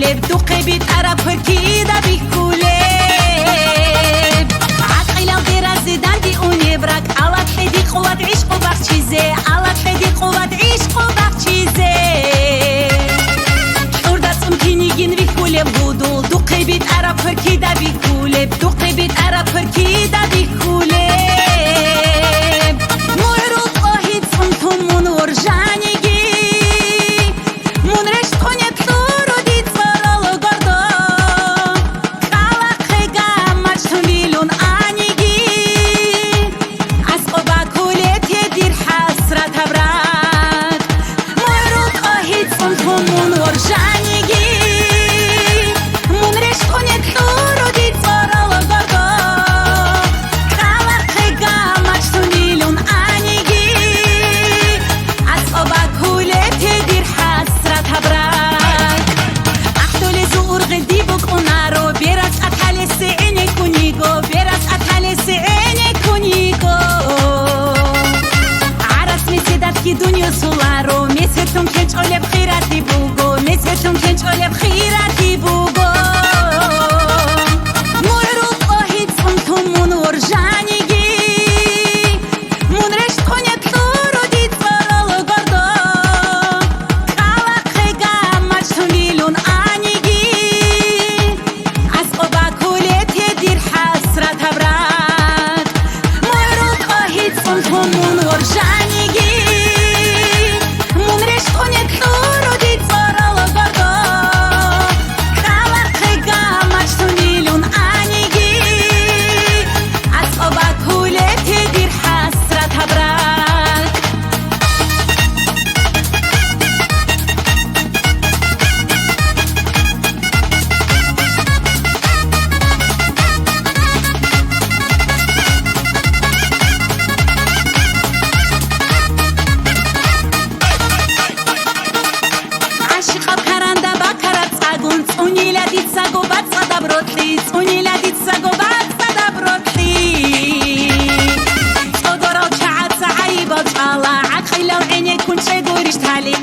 بيكولب دوقي بيتقرب كده بيكولب عقيلة غير زيدان دي ونبرك على تحدي قوة عشق وبخشيزي على تحدي قوة عشق وبخشيزي حوردات ممكن يجين بيكولب غدو دوقي بيتقرب كده بيكولب دوقي بيتقرب كده بيكولب معروف أهيد صمتم من ورجعني دنيا سولارو مسهتون كنج أولي بخيراتي بوغو مسهتون كنج أولي بخيراتي بوغو معروف أهيد صمتم من ورجاني من رشتون يطلورو ديد فرالو غردو خلاقيقا مجتون ليلون آنيجي أسقوبا كوليت يدير حسرات هبرات معروف أهيد صمتم من ورجاني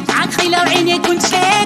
عقيلة وعيني كنت شي